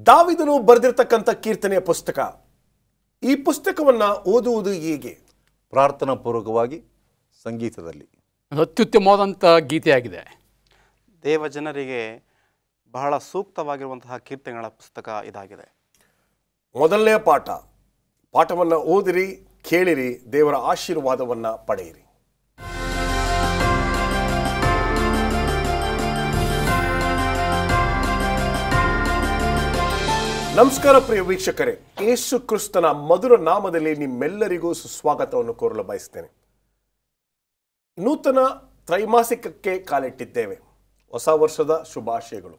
ದಾವಿದನು ಬರೆದಿರತಕ್ಕಂಥ ಕೀರ್ತನೆಯ ಪುಸ್ತಕ. ಈ ಪುಸ್ತಕವನ್ನು ಓದುವುದು ಹೇಗೆ? ಪ್ರಾರ್ಥನಾ ಪೂರ್ವಕವಾಗಿ ಸಂಗೀತದಲ್ಲಿ ಅತ್ಯುತ್ತಮವಾದಂಥ ಗೀತೆಯಾಗಿದೆ. ದೇವಜನರಿಗೆ ಬಹಳ ಸೂಕ್ತವಾಗಿರುವಂತಹ ಕೀರ್ತನೆಗಳ ಪುಸ್ತಕ ಇದಾಗಿದೆ. ಮೊದಲನೆಯ ಪಾಠವನ್ನು ಓದಿರಿ, ಕೇಳಿರಿ, ದೇವರ ಆಶೀರ್ವಾದವನ್ನು ಪಡೆಯಿರಿ. ನಮಸ್ಕಾರ ಪ್ರಿಯ ವೀಕ್ಷಕರೇ, ಯೇಸು ಕ್ರಿಸ್ತನ ಮಧುರ ನಾಮದಲ್ಲಿ ನಿಮ್ಮೆಲ್ಲರಿಗೂ ಸುಸ್ವಾಗತವನ್ನು ಕೋರಲು ಬಯಸ್ತೇನೆ. ನೂತನ ತ್ರೈಮಾಸಿಕಕ್ಕೆ ಕಾಲಿಟ್ಟಿದ್ದೇವೆ. ಹೊಸ ವರ್ಷದ ಶುಭಾಶಯಗಳು.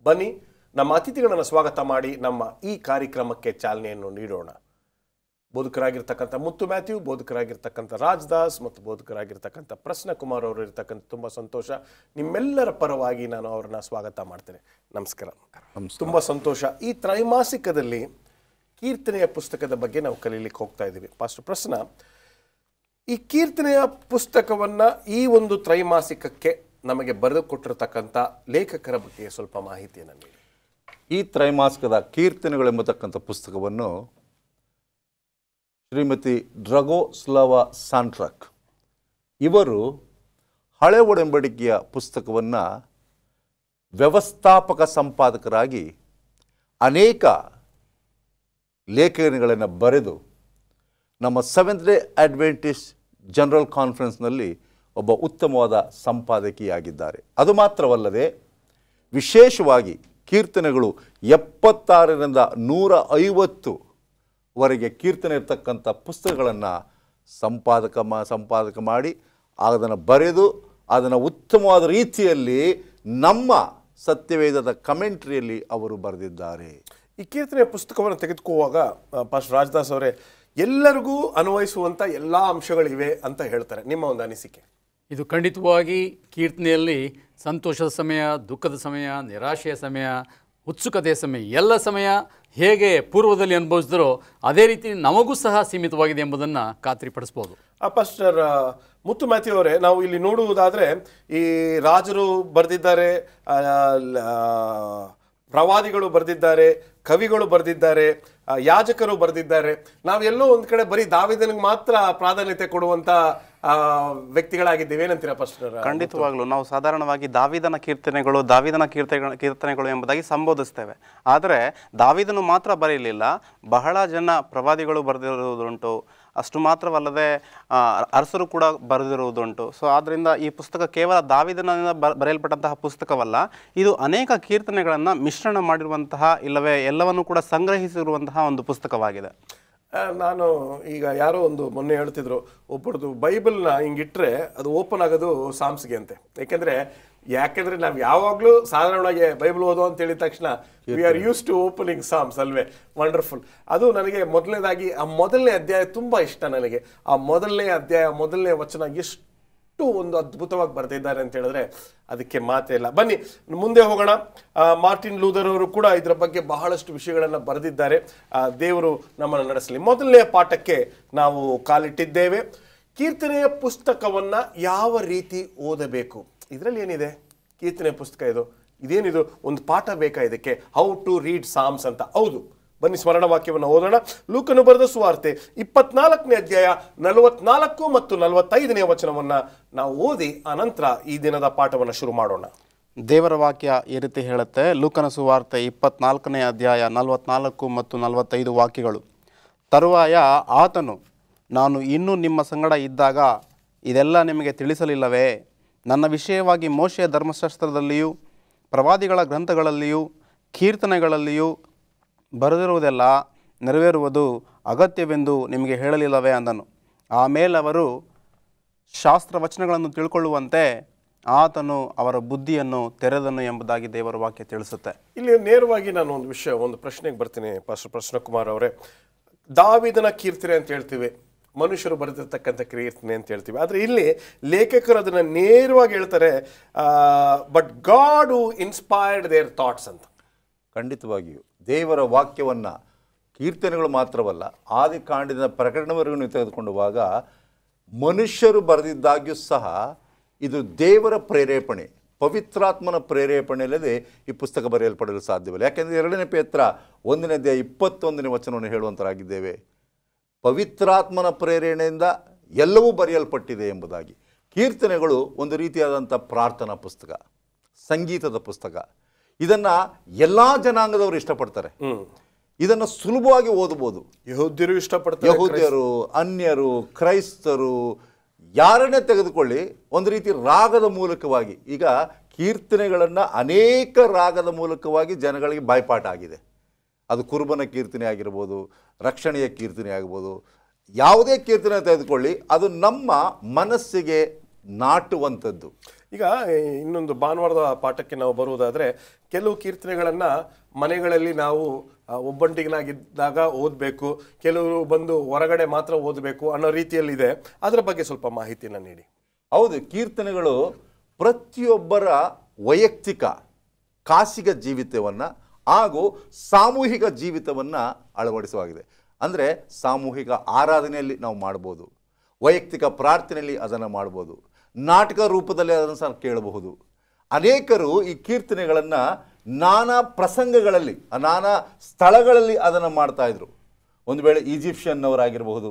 ಬನ್ನಿ ನಮ್ಮ ಅತಿಥಿಗಳನ್ನು ಸ್ವಾಗತ ಮಾಡಿ ನಮ್ಮ ಈ ಕಾರ್ಯಕ್ರಮಕ್ಕೆ ಚಾಲನೆಯನ್ನು ನೀಡೋಣ. ಬೋಧಕರಾಗಿರ್ತಕ್ಕಂಥ ಮುತ್ತು ಮ್ಯಾಥ್ಯೂ, ಬೋಧಕರಾಗಿರ್ತಕ್ಕಂಥ ರಾಜದಾಸ್ ಮತ್ತು ಬೋಧಕರಾಗಿರ್ತಕ್ಕಂಥ ಪ್ರಸನ್ನಕುಮಾರ್ ಅವರು ಇರ್ತಕ್ಕಂಥ ತುಂಬ ಸಂತೋಷ. ನಿಮ್ಮೆಲ್ಲರ ಪರವಾಗಿ ನಾನು ಅವ್ರನ್ನ ಸ್ವಾಗತ ಮಾಡ್ತೇನೆ. ನಮಸ್ಕಾರ. ತುಂಬ ಸಂತೋಷ. ಈ ತ್ರೈಮಾಸಿಕದಲ್ಲಿ ಕೀರ್ತನೆಯ ಪುಸ್ತಕದ ಬಗ್ಗೆ ನಾವು ಕಲೀಲಿಕ್ಕೆ ಹೋಗ್ತಾ ಇದ್ದೀವಿ. ಪಾಸ್ಟರ್ ಪ್ರಸನ್ನ, ಈ ಕೀರ್ತನೆಯ ಪುಸ್ತಕವನ್ನು ಈ ಒಂದು ತ್ರೈಮಾಸಿಕಕ್ಕೆ ನಮಗೆ ಬರೆದು ಕೊಟ್ಟಿರತಕ್ಕಂಥ ಲೇಖಕರ ಬಗ್ಗೆ ಸ್ವಲ್ಪ ಮಾಹಿತಿಯನ್ನು ನೀಡಿ. ಈ ತ್ರೈಮಾಸಿಕದ ಕೀರ್ತನೆಗಳೆಂಬತಕ್ಕಂಥ ಪುಸ್ತಕವನ್ನು ಶ್ರೀಮತಿ ಡ್ರಗೋಸ್ಲಾವಾ ಸಾಂಟ್ರಾಕ್ ಇವರು ಹಳೆ ಒಡಂಬಡಿಕೆಯ ಪುಸ್ತಕವನ್ನು ವ್ಯವಸ್ಥಾಪಕ ಸಂಪಾದಕರಾಗಿ ಅನೇಕ ಲೇಖನಗಳನ್ನು ಬರೆದು ನಮ್ಮ ಸೆವೆಂತ್ ಡೇ ಅಡ್ವೆಂಟಿಸ್ಟ್ ಜನರಲ್ ಕಾನ್ಫರೆನ್ಸ್ನಲ್ಲಿ ಒಬ್ಬ ಉತ್ತಮವಾದ ಸಂಪಾದಕಿಯಾಗಿದ್ದಾರೆ. ಅದು ಮಾತ್ರವಲ್ಲದೆ ವಿಶೇಷವಾಗಿ ಕೀರ್ತನೆಗಳು 76ರಿಂದ 150 ವರೆಗೆ ಕೀರ್ತನೆ ಇರ್ತಕ್ಕಂಥ ಪುಸ್ತಕಗಳನ್ನು ಸಂಪಾದಕ ಮಾಡಿ ಅದನ್ನು ಬರೆದು ಅದನ್ನು ಉತ್ತಮವಾದ ರೀತಿಯಲ್ಲಿ ನಮ್ಮ ಸತ್ಯವೇದದ ಕಮೆಂಟ್ರಿಯಲ್ಲಿ ಅವರು ಬರೆದಿದ್ದಾರೆ. ಈ ಕೀರ್ತನೆಯ ಪುಸ್ತಕವನ್ನು ತೆಗೆದುಕೊಳ್ಳುವಾಗ ಪಾಸ್ಟರ್ ರಾಜದಾಸ್ ಅವರೇ, ಎಲ್ಲರಿಗೂ ಅನ್ವಯಿಸುವಂಥ ಎಲ್ಲ ಅಂಶಗಳಿವೆ ಅಂತ ಹೇಳ್ತಾರೆ. ನಿಮ್ಮ ಒಂದು ಅನಿಸಿಕೆ? ಇದು ಖಂಡಿತವಾಗಿ ಕೀರ್ತನೆಯಲ್ಲಿ ಸಂತೋಷದ ಸಮಯ, ದುಃಖದ ಸಮಯ, ನಿರಾಶೆಯ ಸಮಯ, ಉತ್ಸುಕತೆಯ ಸಮಯ, ಎಲ್ಲ ಸಮಯ ಹೇಗೆ ಪೂರ್ವದಲ್ಲಿ ಅನುಭವಿಸಿದರೋ ಅದೇ ರೀತಿ ನಮಗೂ ಸಹ ಸೀಮಿತವಾಗಿದೆ ಎಂಬುದನ್ನು ಖಾತ್ರಿಪಡಿಸ್ಬೋದು. ಪಾಸ್ಟರ್ ಮುತ್ತು ಮ್ಯಾಥ್ಯೂ ಅವರೇ, ನಾವು ಇಲ್ಲಿ ನೋಡುವುದಾದರೆ ಈ ರಾಜರು ಬರೆದಿದ್ದಾರೆ, ಪ್ರವಾದಿಗಳು ಬರೆದಿದ್ದಾರೆ, ಕವಿಗಳು ಬರೆದಿದ್ದಾರೆ, ಯಾಜಕರು ಬರೆದಿದ್ದಾರೆ. ನಾವೆಲ್ಲೋ ಒಂದು ಕಡೆ ಬರೀ ದಾವಿದನಿಗೆ ಮಾತ್ರ ಪ್ರಾಧಾನ್ಯತೆ ಕೊಡುವಂಥ ವ್ಯಕ್ತಿಗಳಾಗಿದ್ದೇವೆ. ಏನಂತೀರಾ ಪಾಸ್ಟರ್? ಖಂಡಿತವಾಗ್ಲೂ ನಾವು ಸಾಧಾರಣವಾಗಿ ದಾವಿದನ ಕೀರ್ತನೆಗಳು ಎಂಬುದಾಗಿ ಸಂಬೋಧಿಸ್ತೇವೆ. ಆದರೆ ದಾವಿದನು ಮಾತ್ರ ಬರೆಯಲಿಲ್ಲ, ಬಹಳ ಜನ ಪ್ರವಾದಿಗಳು ಬರೆದಿರುವುದುಂಟು. ಅಷ್ಟು ಮಾತ್ರವಲ್ಲದೆ ಅರಸರು ಕೂಡ ಬರೆದಿರುವುದುಂಟು. ಸೊ ಆದ್ದರಿಂದ ಈ ಪುಸ್ತಕ ಕೇವಲ ದಾವಿದನಿಂದ ಬರೆಯಲ್ಪಟ್ಟಂತಹ ಪುಸ್ತಕವಲ್ಲ, ಇದು ಅನೇಕ ಕೀರ್ತನೆಗಳನ್ನು ಮಿಶ್ರಣ ಮಾಡಿರುವಂತಹ, ಇಲ್ಲವೇ ಎಲ್ಲವನ್ನು ಕೂಡ ಸಂಗ್ರಹಿಸಿರುವಂತಹ ಒಂದು ಪುಸ್ತಕವಾಗಿದೆ. ನಾನು ಈಗ ಯಾರೋ ಒಂದು ಮೊನ್ನೆ ಹೇಳ್ತಿದ್ರು, ಒಬ್ಬರದು ಬೈಬಲ್ನ ಹಿಂಗಿಟ್ರೆ ಅದು ಓಪನ್ ಆಗೋದು ಸಾಮ್ಸ್ಗೆ ಅಂತೆ. ಯಾಕೆಂದ್ರೆ ನಾವು ಯಾವಾಗಲೂ ಸಾಧಾರಣವಾಗಿ ಬೈಬಲ್ ಓದೋ ಅಂತ ಹೇಳಿದ ತಕ್ಷಣ we are use to opening sums ಅಲ್ವೇ? ವಂಡರ್ಫುಲ್. ಅದು ನನಗೆ ಮೊದಲನೇದಾಗಿ ಆ ಮೊದಲನೇ ಅಧ್ಯಾಯ ತುಂಬ ಇಷ್ಟ ನನಗೆ. ಆ ಮೊದಲನೇ ಅಧ್ಯಾಯ, ಮೊದಲನೇ ವಚನ ಎಷ್ಟು ಒಂದು ಅದ್ಭುತವಾಗಿ ಬರೆದಿದ್ದಾರೆ ಅಂತ ಹೇಳಿದ್ರೆ ಅದಕ್ಕೆ ಮಾತೇ ಇಲ್ಲ. ಬನ್ನಿ ಮುಂದೆ ಹೋಗೋಣ. ಮಾರ್ಟಿನ್ ಲೂಥರ್ ಅವರು ಕೂಡ ಇದರ ಬಗ್ಗೆ ಬಹಳಷ್ಟು ವಿಷಯಗಳನ್ನು ಬರೆದಿದ್ದಾರೆ. ದೇವರು ನಮ್ಮನ್ನು ನಡೆಸಲಿ. ಮೊದಲನೆಯ ಪಾಠಕ್ಕೆ ನಾವು ಕಾಲಿಟ್ಟಿದ್ದೇವೆ. ಕೀರ್ತನೆಯ ಪುಸ್ತಕವನ್ನು ಯಾವ ರೀತಿ ಓದಬೇಕು? ಇದರಲ್ಲಿ ಏನಿದೆ? ಕೀರ್ತನೆ ಪುಸ್ತಕ ಇದೇನಿದು? ಒಂದು ಪಾಠ ಬೇಕಾ ಇದಕ್ಕೆ? ಹೌ ಟು ರೀಡ್ ಸಾಮ್ಸ್ ಅಂತ. ಹೌದು, ಬನ್ನಿ ಸ್ಮರಣ ವಾಕ್ಯವನ್ನು ಓದೋಣ. ಲೂಕನು ಬರೆದ ಸುವಾರ್ತೆ 24ನೇ ಅಧ್ಯಾಯ 44 ಮತ್ತು 45ನೇ ವಚನವನ್ನು ನಾವು ಓದಿ ಅನಂತರ ಈ ದಿನದ ಪಾಠವನ್ನು ಶುರು ಮಾಡೋಣ. ದೇವರ ವಾಕ್ಯ ಈ ರೀತಿ ಹೇಳುತ್ತೆ. ಲೂಕನ ಸುವಾರ್ತೆ 24ನೇ ಅಧ್ಯಾಯ 44 ಮತ್ತು 45 ವಾಕ್ಯಗಳು. ತರುವಾಯ ಆತನು, ನಾನು ಇನ್ನೂ ನಿಮ್ಮ ಸಂಗಡ ಇದ್ದಾಗ ಇದೆಲ್ಲ ನಿಮಗೆ ತಿಳಿಸಲಿಲ್ಲವೇ? ನನ್ನ ವಿಷಯವಾಗಿ ಮೋಶೆಯ ಧರ್ಮಶಾಸ್ತ್ರದಲ್ಲಿಯೂ ಪ್ರವಾದಿಗಳ ಗ್ರಂಥಗಳಲ್ಲಿಯೂ ಕೀರ್ತನೆಗಳಲ್ಲಿಯೂ ಬರೆದಿರುವುದೆಲ್ಲ ನೆರವೇರುವುದು ಅಗತ್ಯವೆಂದು ನಿಮಗೆ ಹೇಳಲಿಲ್ಲವೇ ಅಂದನು. ಆಮೇಲೆ ಅವರು ಶಾಸ್ತ್ರವಚನಗಳನ್ನು ತಿಳ್ಕೊಳ್ಳುವಂತೆ ಆತನು ಅವರ ಬುದ್ಧಿಯನ್ನು ತೆರೆದನು ಎಂಬುದಾಗಿ ದೇವರ ವಾಕ್ಯ ತಿಳಿಸುತ್ತೆ. ಇಲ್ಲಿ ನೇರವಾಗಿ ನಾನು ಒಂದು ಪ್ರಶ್ನೆಗೆ ಬರ್ತೀನಿ ಪಾಸ್ಟರ್ ಪ್ರಸನ್ನಕುಮಾರ್ ಅವರೇ. ದಾವಿದನ ಕೀರ್ತನೆ ಅಂತ ಹೇಳ್ತೀವಿ, ಮನುಷ್ಯರು ಬರೆದಿರ್ತಕ್ಕಂಥ ಕೀರ್ತನೆ ಅಂತ ಹೇಳ್ತೀವಿ. ಆದರೆ ಇಲ್ಲಿ ಲೇಖಕರು ಅದನ್ನು ನೇರವಾಗಿ ಹೇಳ್ತಾರೆ, but God who inspired their thoughts ಅಂತ. ಖಂಡಿತವಾಗಿಯೂ ದೇವರ ವಾಕ್ಯವನ್ನು ಕೀರ್ತನೆಗಳು ಮಾತ್ರವಲ್ಲ, ಆದಿಕಾಂಡದ ಪ್ರಕಟಣವರೆಗೂ ತೆಗೆದುಕೊಂಡುವಾಗ ಮನುಷ್ಯರು ಬರೆದಿದ್ದಾಗ್ಯೂ ಸಹ ಇದು ದೇವರ ಪ್ರೇರೇಪಣೆ, ಪವಿತ್ರಾತ್ಮನ ಪ್ರೇರೇಪಣೆಯಲ್ಲದೆ ಈ ಪುಸ್ತಕ ಬರೆಯಲ್ಪಡಲು ಸಾಧ್ಯವಿಲ್ಲ. ಯಾಕೆಂದರೆ 2 ಪೇತ್ರ 1ನೇ ಅಧ್ಯಾಯ 21ನೇ ವಚನವನ್ನು ಹೇಳುವಂತರಾಗಿದ್ದೇವೆ. ಪವಿತ್ರಾತ್ಮನ ಪ್ರೇರಣೆಯಿಂದ ಎಲ್ಲವೂ ಬರೆಯಲ್ಪಟ್ಟಿದೆ ಎಂಬುದಾಗಿ. ಕೀರ್ತನೆಗಳು ಒಂದು ರೀತಿಯಾದಂಥ ಪ್ರಾರ್ಥನಾ ಪುಸ್ತಕ, ಸಂಗೀತದ ಪುಸ್ತಕ. ಇದನ್ನು ಎಲ್ಲ ಜನಾಂಗದವರು ಇಷ್ಟಪಡ್ತಾರೆ. ಇದನ್ನು ಸುಲಭವಾಗಿ ಓದಬಹುದು. ಯಹೂದ್ಯರು ಇಷ್ಟಪಡ್ತಾರೆ, ಯಹೂದ್ಯರು, ಅನ್ಯರು, ಕ್ರೈಸ್ತರು, ಯಾರನ್ನೇ ತೆಗೆದುಕೊಳ್ಳಿ, ಒಂದು ರೀತಿ ರಾಗದ ಮೂಲಕವಾಗಿ. ಈಗ ಕೀರ್ತನೆಗಳನ್ನು ಅನೇಕ ರಾಗದ ಮೂಲಕವಾಗಿ ಜನಗಳಿಗೆ ಬಾಯ್ಪಾಠ ಆಗಿದೆ. ಅದು ಕುರುಬನ ಕೀರ್ತನೆ ಆಗಿರ್ಬೋದು, ರಕ್ಷಣೆಯ ಕೀರ್ತನೆ ಆಗ್ಬೋದು, ಯಾವುದೇ ಕೀರ್ತನೆ ತೆಗೆದುಕೊಳ್ಳಿ, ಅದು ನಮ್ಮ ಮನಸ್ಸಿಗೆ ನಾಟುವಂಥದ್ದು. ಈಗ ಇನ್ನೊಂದು ಭಾನುವಾರದ ಪಾಠಕ್ಕೆ ನಾವು ಬರುವುದಾದರೆ, ಕೆಲವು ಕೀರ್ತನೆಗಳನ್ನು ಮನೆಗಳಲ್ಲಿ ನಾವು ಒಬ್ಬಂಟಿಗನಾಗಿದ್ದಾಗ ಓದಬೇಕು, ಕೆಲವರು ಬಂದು ಹೊರಗಡೆ ಮಾತ್ರ ಓದಬೇಕು ಅನ್ನೋ ರೀತಿಯಲ್ಲಿದೆ. ಅದರ ಬಗ್ಗೆ ಸ್ವಲ್ಪ ಮಾಹಿತಿಯನ್ನು ನೀಡಿ. ಹೌದು, ಕೀರ್ತನೆಗಳು ಪ್ರತಿಯೊಬ್ಬರ ವೈಯಕ್ತಿಕ ಖಾಸಗಿ ಜೀವಿತವನ್ನು ಹಾಗೂ ಸಾಮೂಹಿಕ ಜೀವಿತವನ್ನು ಅಳವಡಿಸುವಾಗಿದೆ. ಅಂದರೆ ಸಾಮೂಹಿಕ ಆರಾಧನೆಯಲ್ಲಿ ನಾವು ಮಾಡ್ಬೋದು, ವೈಯಕ್ತಿಕ ಪ್ರಾರ್ಥನೆಯಲ್ಲಿ ಅದನ್ನು ಮಾಡ್ಬೋದು, ನಾಟಕ ರೂಪದಲ್ಲಿ ಅದನ್ನು ಸಹ ಕೇಳಬಹುದು. ಅನೇಕರು ಈ ಕೀರ್ತನೆಗಳನ್ನು ನಾನಾ ಪ್ರಸಂಗಗಳಲ್ಲಿ, ನಾನಾ ಸ್ಥಳಗಳಲ್ಲಿ ಅದನ್ನು ಮಾಡ್ತಾಯಿದ್ರು. ಒಂದು ವೇಳೆ ಈಜಿಪ್ಷಿಯನ್ನವರಾಗಿರಬಹುದು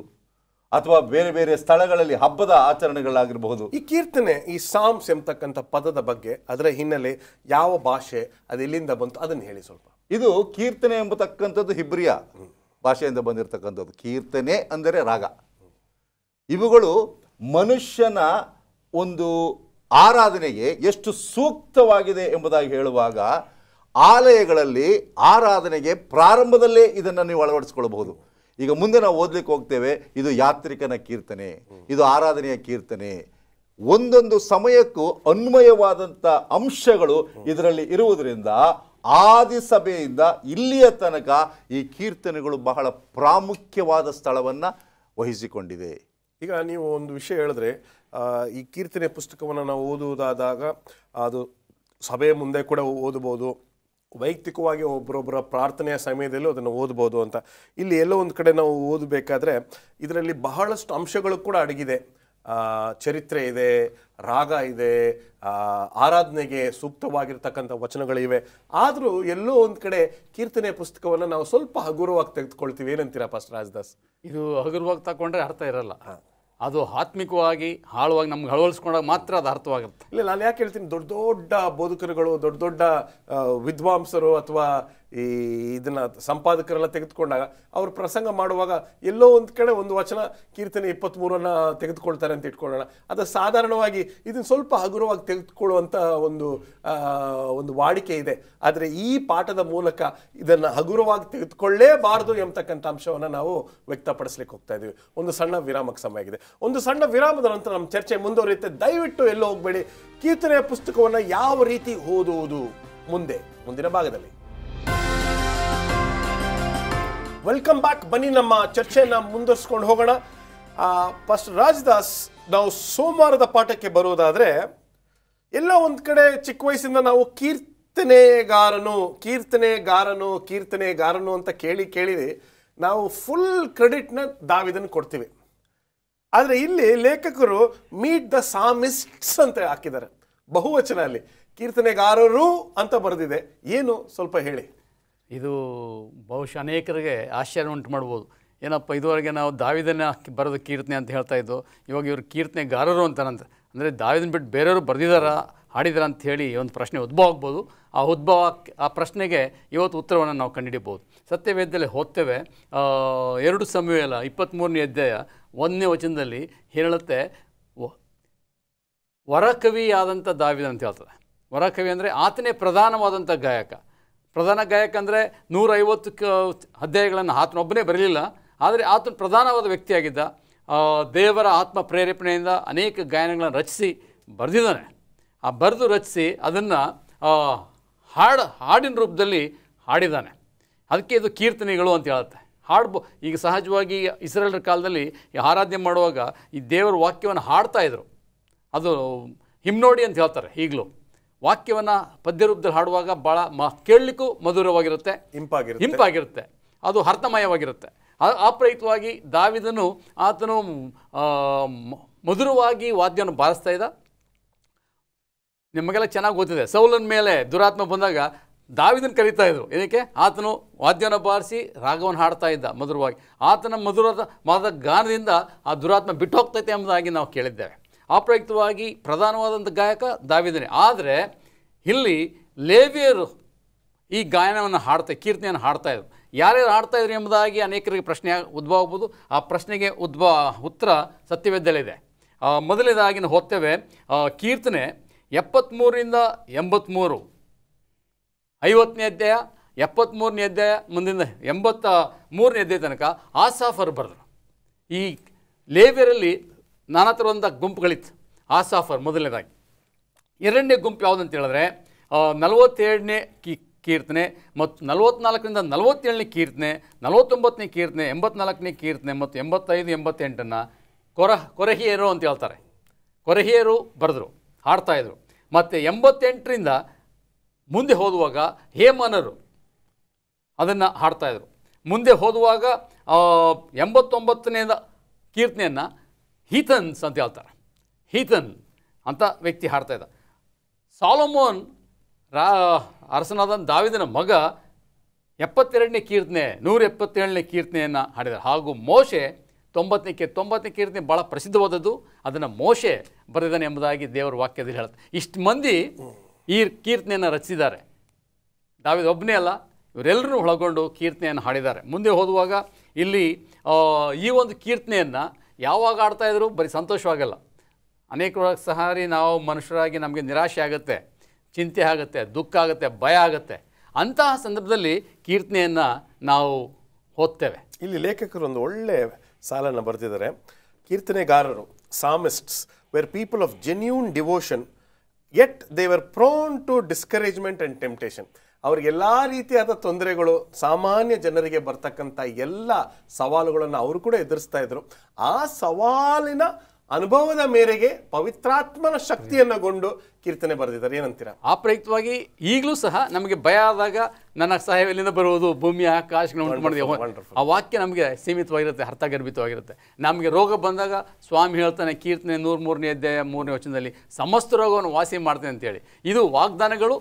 ಅಥವಾ ಬೇರೆ ಬೇರೆ ಸ್ಥಳಗಳಲ್ಲಿ ಹಬ್ಬದ ಆಚರಣೆಗಳಾಗಿರಬಹುದು. ಈ ಕೀರ್ತನೆ, ಈ ಸಾಮ್ಸ್ ಎಂಬತಕ್ಕಂಥ ಪದದ ಬಗ್ಗೆ, ಅದರ ಹಿನ್ನೆಲೆ, ಯಾವ ಭಾಷೆ, ಅದು ಎಲ್ಲಿಂದ ಬಂತು, ಅದನ್ನು ಹೇಳಿ ಸ್ವಲ್ಪ. ಇದು ಕೀರ್ತನೆ ಎಂಬತಕ್ಕಂಥದ್ದು ಹಿಬ್ರಿಯ ಭಾಷೆಯಿಂದ ಬಂದಿರತಕ್ಕಂಥದ್ದು. ಕೀರ್ತನೆ ಅಂದರೆ ರಾಗ. ಇವುಗಳು ಮನುಷ್ಯನ ಒಂದು ಆರಾಧನೆಗೆ ಎಷ್ಟು ಸೂಕ್ತವಾಗಿದೆ ಎಂಬುದಾಗಿ ಹೇಳುವಾಗ, ಆಲಯಗಳಲ್ಲಿ ಆರಾಧನೆಗೆ ಪ್ರಾರಂಭದಲ್ಲೇ ಇದನ್ನು ನೀವು ಅಳವಡಿಸ್ಕೊಳ್ಬಹುದು. ಈಗ ಮುಂದೆ ನಾವು ಓದಲಿಕ್ಕೆ ಹೋಗ್ತೇವೆ, ಇದು ಯಾತ್ರಿಕನ ಕೀರ್ತನೆ, ಇದು ಆರಾಧನೆಯ ಕೀರ್ತನೆ. ಒಂದೊಂದು ಸಮಯಕ್ಕೂ ಅನ್ವಯವಾದಂಥ ಅಂಶಗಳು ಇದರಲ್ಲಿ ಇರುವುದರಿಂದ ಆದಿ ಸಭೆಯಿಂದ ಇಲ್ಲಿಯ ತನಕ ಈ ಕೀರ್ತನೆಗಳು ಬಹಳ ಪ್ರಾಮುಖ್ಯವಾದ ಸ್ಥಳವನ್ನು ವಹಿಸಿಕೊಂಡಿದೆ. ಈಗ ನೀವು ಒಂದು ವಿಷಯ ಹೇಳಿದ್ರೆ, ಈ ಕೀರ್ತನೆ ಪುಸ್ತಕವನ್ನು ನಾವು ಓದುವುದಾದಾಗ ಅದು ಸಭೆಯ ಮುಂದೆ ಕೂಡ ಓದಬಹುದು, ವೈಯಕ್ತಿಕವಾಗಿ ಒಬ್ಬರೊಬ್ಬರ ಪ್ರಾರ್ಥನೆಯ ಸಮಯದಲ್ಲೂ ಅದನ್ನು ಓದ್ಬೋದು ಅಂತ. ಇಲ್ಲಿ ಎಲ್ಲೋ ಒಂದು ಕಡೆ ನಾವು ಓದಬೇಕಾದ್ರೆ ಇದರಲ್ಲಿ ಬಹಳಷ್ಟು ಅಂಶಗಳು ಕೂಡ ಅಡಗಿದೆ. ಚರಿತ್ರೆ ಇದೆ, ರಾಗ ಇದೆ, ಆರಾಧನೆಗೆ ಸೂಕ್ತವಾಗಿರ್ತಕ್ಕಂಥ ವಚನಗಳಿವೆ. ಆದರೂ ಎಲ್ಲೋ ಒಂದು ಕಡೆ ಕೀರ್ತನೆ ಪುಸ್ತಕವನ್ನು ನಾವು ಸ್ವಲ್ಪ ಹಗುರವಾಗಿ ತೆಗೆದುಕೊಳ್ತೀವಿ. ಏನಂತೀರಾ ಪಾಸ್ಟರ್ ರಾಜದಾಸ್? ಇದು ಹಗುರವಾಗಿ ತಗೊಂಡ್ರೆ ಅರ್ಥ ಇರಲ್ಲ. ಅದು ಆತ್ಮಿಕವಾಗಿ ಆಳವಾಗಿ ನಮ್ಗೆ ಅಳವಡಿಸ್ಕೊಂಡಾಗ ಮಾತ್ರ ಅದು ಅರ್ಥವಾಗುತ್ತೆ. ಇಲ್ಲ, ನಾನು ಯಾಕೆ ಹೇಳ್ತೀನಿ, ದೊಡ್ಡ ದೊಡ್ಡ ಬೋಧಕರುಗಳು, ದೊಡ್ಡ ದೊಡ್ಡ ವಿದ್ವಾಂಸರು ಅಥವಾ ಈ ಇದನ್ನ ಸಂಪಾದಕರೆಲ್ಲ ತೆಗೆದುಕೊಂಡಾಗ ಅವ್ರ ಪ್ರಸಂಗ ಮಾಡುವಾಗ ಎಲ್ಲೋ ಒಂದು ಕಡೆ ಒಂದು ವಚನ ಕೀರ್ತನೆ 23 ತೆಗೆದುಕೊಳ್ತಾರೆ ಅಂತ ಇಟ್ಕೊಳ್ಳೋಣ. ಅದು ಸಾಧಾರಣವಾಗಿ ಇದನ್ನು ಸ್ವಲ್ಪ ಹಗುರವಾಗಿ ತೆಗೆದುಕೊಳ್ಳುವಂಥ ಒಂದು ವಾಡಿಕೆ ಇದೆ. ಆದರೆ ಈ ಪಾಠದ ಮೂಲಕ ಇದನ್ನು ಹಗುರವಾಗಿ ತೆಗೆದುಕೊಳ್ಳೇಬಾರದು ಎಂಬತಕ್ಕಂಥ ಅಂಶವನ್ನು ನಾವು ವ್ಯಕ್ತಪಡಿಸ್ಲಿಕ್ಕೆ ಹೋಗ್ತಾ ಇದ್ದೀವಿ. ಒಂದು ಸಣ್ಣ ವಿರಾಮಕ್ಕೆ ಸಮಯ ಆಗಿದೆ. ಒಂದು ಸಣ್ಣ ವಿರಾಮದ ನಂತರ ನಮ್ಮ ಚರ್ಚೆ ಮುಂದುವರಿಯುತ್ತೆ. ದಯವಿಟ್ಟು ಎಲ್ಲೋ ಹೋಗಬೇಡಿ. ಕೀರ್ತನೆಯ ಪುಸ್ತಕವನ್ನು ಯಾವ ರೀತಿ ಓದುವುದು ಮುಂದಿನ ಭಾಗದಲ್ಲಿ. Welcome back. ಬನ್ನಿ ನಮ್ಮ ಚರ್ಚೆಯನ್ನು ಮುಂದುವರಿಸ್ಕೊಂಡು ಹೋಗೋಣ. ಪಾಸ್ಟರ್ ರಾಜದಾಸ್, ನಾವು ಸೋಮವಾರದ ಪಾಠಕ್ಕೆ ಬರುವುದಾದರೆ, ಎಲ್ಲ ಒಂದು ಕಡೆ ಚಿಕ್ಕ ವಯಸ್ಸಿಂದ ನಾವು ಕೀರ್ತನೆಗಾರನು ಅಂತ ಕೇಳಿ ನಾವು ಫುಲ್ ಕ್ರೆಡಿಟ್ನ ದಾವಿದನ್ ಕೊಡ್ತೀವಿ. ಆದರೆ ಇಲ್ಲಿ ಲೇಖಕರು ಮೀಟ್ ದ ಸಾಮಿಸ್ಟ್ಸ್ ಅಂತ ಹಾಕಿದ್ದಾರೆ. ಬಹುವಚನ ಅಲ್ಲಿ ಕೀರ್ತನೆಗಾರರು ಅಂತ ಬರೆದಿದೆ. ಏನು ಸ್ವಲ್ಪ ಹೇಳಿ. ಇದು ಬಹುಶಃ ಅನೇಕರಿಗೆ ಆಶ್ಚರ್ಯ ಉಂಟು ಮಾಡ್ಬೋದು. ಏನಪ್ಪ, ಇದುವರೆಗೆ ನಾವು ದಾವಿದನ ಬರೆದ ಕೀರ್ತನೆ ಅಂತ ಹೇಳ್ತಾ ಇದ್ದು, ಇವಾಗ ಇವರು ಕೀರ್ತನೆಗಾರರು ಅಂತಾರಂತ. ಅಂದರೆ ದಾವಿದನ ಬಿಟ್ಟು ಬೇರೆಯವರು ಬರೆದಿದ್ದಾರಾ, ಹಾಡಿದಾರ ಅಂತ ಹೇಳಿ ಒಂದು ಪ್ರಶ್ನೆ ಉದ್ಭವ ಆಗ್ಬೋದು. ಆ ಪ್ರಶ್ನೆಗೆ ಇವತ್ತು ಉತ್ತರವನ್ನು ನಾವು ಕಂಡುಹಿಡಿಯಬಹುದು. ಸತ್ಯವೇದದಲ್ಲಿ ಓದ್ತೇವೆ. 2 ಸಮುವೇಲ 23ನೇ ಅಧ್ಯಾಯ 1ನೇ ವಚನದಲ್ಲಿ ಹೇಳುತ್ತೆ, ವರಕವಿಯಾದಂಥ ದಾವಿದ ಅಂತ ಹೇಳ್ತದೆ. ವರಕವಿ ಅಂದರೆ ಆತನೇ ಪ್ರಧಾನವಾದಂಥ ಗಾಯಕ. ಪ್ರಧಾನ ಗಾಯಕ ಅಂದರೆ 150 ಅಧ್ಯಾಯಗಳನ್ನು ಆತನೊಬ್ಬನೇ ಬರಲಿಲ್ಲ, ಆದರೆ ಆತನ ಪ್ರಧಾನವಾದ ವ್ಯಕ್ತಿಯಾಗಿದ್ದ. ದೇವರ ಆತ್ಮ ಪ್ರೇರೇಪಣೆಯಿಂದ ಅನೇಕ ಗಾಯನಗಳನ್ನು ರಚಿಸಿ ಬರೆದಿದ್ದಾನೆ. ರಚಿಸಿ ಅದನ್ನು ಹಾಡಿನ ರೂಪದಲ್ಲಿ ಹಾಡಿದ್ದಾನೆ. ಅದಕ್ಕೆ ಇದು ಕೀರ್ತನೆಗಳು ಅಂತ ಹೇಳುತ್ತೆ. ಈಗ ಸಹಜವಾಗಿ ಇಸ್ರೇಲರ ಕಾಲದಲ್ಲಿ ಈ ಆರಾಧನೆ ಮಾಡುವಾಗ ಈ ದೇವರ ವಾಕ್ಯವನ್ನು ಹಾಡ್ತಾಯಿದ್ರು. ಅದು ಹಿಮ್ನೋಡಿ ಅಂತ ಹೇಳ್ತಾರೆ. ಈಗಲೂ ವಾಕ್ಯವನ್ನು ಪದ್ಯ ರೂಪದಲ್ಲಿ ಹಾಡುವಾಗ ಭಾಳ ಕೇಳಲಿಕ್ಕೂ ಮಧುರವಾಗಿರುತ್ತೆ, ಇಂಪಾಗಿರುತ್ತೆ, ಅದು ಅರ್ಥಮಯವಾಗಿರುತ್ತೆ. ಆ ಪ್ರಯುಕ್ತವಾಗಿ ದಾವಿದನು ಆತನು ಮಧುರವಾಗಿ ವಾದ್ಯವನ್ನು ಬಾರಿಸ್ತಾ ಇದ್ದ. ನಿಮಗೆಲ್ಲ ಚೆನ್ನಾಗಿ ಗೊತ್ತಿದೆ. ಸೌಲನ ಮೇಲೆ ದುರಾತ್ಮ ಬಂದಾಗ ದಾವಿದನ ಕರೀತಾ ಇದ್ರು. ಇದಕ್ಕೆ ಆತನು ವಾದ್ಯನ ಬಾರಿಸಿ ರಾಗವನ್ನು ಹಾಡ್ತಾ ಇದ್ದ ಮಧುರವಾಗಿ. ಆತನ ಮಧುರವಾದ ಗಾನದಿಂದ ಆ ದುರಾತ್ಮ ಬಿಟ್ಟು ಹೋಗ್ತೈತೆ ಎಂಬುದಾಗಿ ನಾವು ಕೇಳಿದ್ದೇವೆ. ಅಪ್ರಯುಕ್ತವಾಗಿ ಪ್ರಧಾನವಾದಂಥ ಗಾಯಕ ದಾವಿದನೇ. ಆದರೆ ಇಲ್ಲಿ ಲೇವಿಯರು ಈ ಗಾಯನವನ್ನು ಕೀರ್ತನೆಯನ್ನು ಹಾಡ್ತಾಯಿದ್ರು. ಯಾರ್ಯಾರು ಹಾಡ್ತಾಯಿದ್ರು ಎಂಬುದಾಗಿ ಅನೇಕರಿಗೆ ಪ್ರಶ್ನೆ ಉದ್ಭವ ಆಗ್ಬೋದು. ಆ ಪ್ರಶ್ನೆಗೆ ಉತ್ತರ ಸತ್ಯವೇದದಲ್ಲಿದೆ. ಮೊದಲನೇದಾಗಿ ನಾವು ಓದ್ತೇವೆ ಕೀರ್ತನೆ 73ರಿಂದ 83, 50ನೇ ಅಧ್ಯಾಯ, 73ನೇ ಅಧ್ಯಾಯ, ಮುಂದಿನ 83ನೇ ಅಧ್ಯಾಯ ತನಕ ಆಸಾಫರು ಬರೆದರು. ಈ ಲೇವಿಯರಲ್ಲಿ ನಾನಾ ಥರವಂಥ ಗುಂಪುಗಳಿತ್ತು. ಆಸಾಫರ್ ಮೊದಲನೇದಾಗಿ. ಎರಡನೇ ಗುಂಪು ಯಾವುದಂತ ಹೇಳಿದ್ರೆ 47ನೇ ಕೀರ್ತನೆ ಮತ್ತು 44ರಿಂದ 47ನೇ ಕೀರ್ತನೆ, 49ನೇ ಕೀರ್ತನೆ, 84ನೇ ಕೀರ್ತನೆ ಮತ್ತು 85, 88ನ್ನು ಕೊರಹಿಯರು ಅಂತ ಹೇಳ್ತಾರೆ. ಕೊರಹಿಯರು ಬರೆದರು, ಹಾಡ್ತಾಯಿದ್ರು. ಮತ್ತು 88ರಿಂದ ಮುಂದೆ ಹೋದುವಾಗ ಹೇಮಾನರು ಅದನ್ನು ಹಾಡ್ತಾಯಿದ್ರು. ಮುಂದೆ ಹೋದುವಾಗ 89ನೇ ಕೀರ್ತನೆಯನ್ನು ಹೀಥನ್ಸ್ ಅಂತ ಹೇಳ್ತಾರೆ. ಹೀಥನ್ ಅಂತ ವ್ಯಕ್ತಿ ಹಾಡ್ತಾಯಿದ್ದ. ಸಾಲೊಮೋನ್ ಅರಸನಾದ ದಾವಿದನ ಮಗ 72ನೇ ಕೀರ್ತನೆ, 177ನೇ ಕೀರ್ತನೆಯನ್ನು ಹಾಡಿದ್ದಾರೆ. ಹಾಗೂ ಮೋಶೆ 90ನೇ ಕೀರ್ತನೆ ಭಾಳ ಪ್ರಸಿದ್ಧವಾದದ್ದು. ಅದನ್ನು ಮೋಶೆ ಬರೆದಿದ್ದಾನೆ ಎಂಬುದಾಗಿ ದೇವರ ವಾಕ್ಯದಲ್ಲಿ ಹೇಳುತ್ತೆ. ಇಷ್ಟು ಮಂದಿ ಈ ಕೀರ್ತನೆಯನ್ನು ರಚಿಸಿದ್ದಾರೆ. ದಾವಿದ ಒಬ್ಬನೇ ಅಲ್ಲ, ಇವರೆಲ್ಲರೂ ಒಳಗೊಂಡು ಕೀರ್ತನೆಯನ್ನು ಹಾಡಿದ್ದಾರೆ. ಮುಂದೆ ಹೋದುವಾಗ ಇಲ್ಲಿ ಈ ಒಂದು ಕೀರ್ತನೆಯನ್ನು ಯಾವಾಗ ಹಾಡ್ತಾಯಿದ್ರು ಬರೀ ಸಂತೋಷವಾಗಲ್ಲ. ಅನೇಕ ಸಾರಿ ನಾವು ಮನುಷ್ಯರಾಗಿ ನಮಗೆ ನಿರಾಶೆ ಆಗುತ್ತೆ, ಚಿಂತೆ ಆಗುತ್ತೆ, ದುಃಖ ಆಗುತ್ತೆ, ಭಯ ಆಗುತ್ತೆ. ಅಂತಹ ಸಂದರ್ಭದಲ್ಲಿ ಕೀರ್ತನೆಯನ್ನು ನಾವು ಓದ್ತೇವೆ. ಇಲ್ಲಿ ಲೇಖಕರು ಒಂದು ಒಳ್ಳೆ ಸಾಲನ್ನು ಬರೆದಿದ್ದಾರೆ. ಕೀರ್ತನೆಗಾರರು, psalmists, were people of genuine devotion yet they were prone to discouragement and temptation. ಅವ್ರಿಗೆಲ್ಲ ರೀತಿಯಾದ ತೊಂದರೆಗಳು, ಸಾಮಾನ್ಯ ಜನರಿಗೆ ಬರ್ತಕ್ಕಂಥ ಎಲ್ಲ ಸವಾಲುಗಳನ್ನು ಅವರು ಕೂಡ ಎದುರಿಸ್ತಾ ಇದ್ರು. ಆ ಸವಾಲಿನ ಅನುಭವದ ಮೇರೆಗೆ ಪವಿತ್ರಾತ್ಮನ ಶಕ್ತಿಯನ್ನಗೊಂಡು ಕೀರ್ತನೆ ಬರೆದಿದ್ದಾರೆ. ಏನಂತೀರಾ? ಆ ಪ್ರಯುಕ್ತವಾಗಿ ಈಗಲೂ ಸಹ ನಮಗೆ ಭಯ ಆದಾಗ ನನ್ನ ಸಹಾಯ ಎಲ್ಲಿಂದ ಬರುವುದು, ಭೂಮಿ ಆಕಾಶಗಳನ್ನು ಉಂಟು ಮಾಡಿದೆ. ಆ ವಾಕ್ಯ ನಮಗೆ ಸೀಮಿತವಾಗಿರುತ್ತೆ, ಅರ್ಥಗರ್ಭಿತವಾಗಿರುತ್ತೆ. ನಮಗೆ ರೋಗ ಬಂದಾಗ ಸ್ವಾಮಿ ಹೇಳ್ತಾನೆ ಕೀರ್ತನೆ 103ನೇ ಅಧ್ಯಾಯ 3ನೇ ವಚನದಲ್ಲಿ ಸಮಸ್ತ ರೋಗವನ್ನು ವಾಸಿ ಮಾಡ್ತೇನೆ ಅಂತೇಳಿ. ಇದು ವಾಗ್ದಾನಗಳು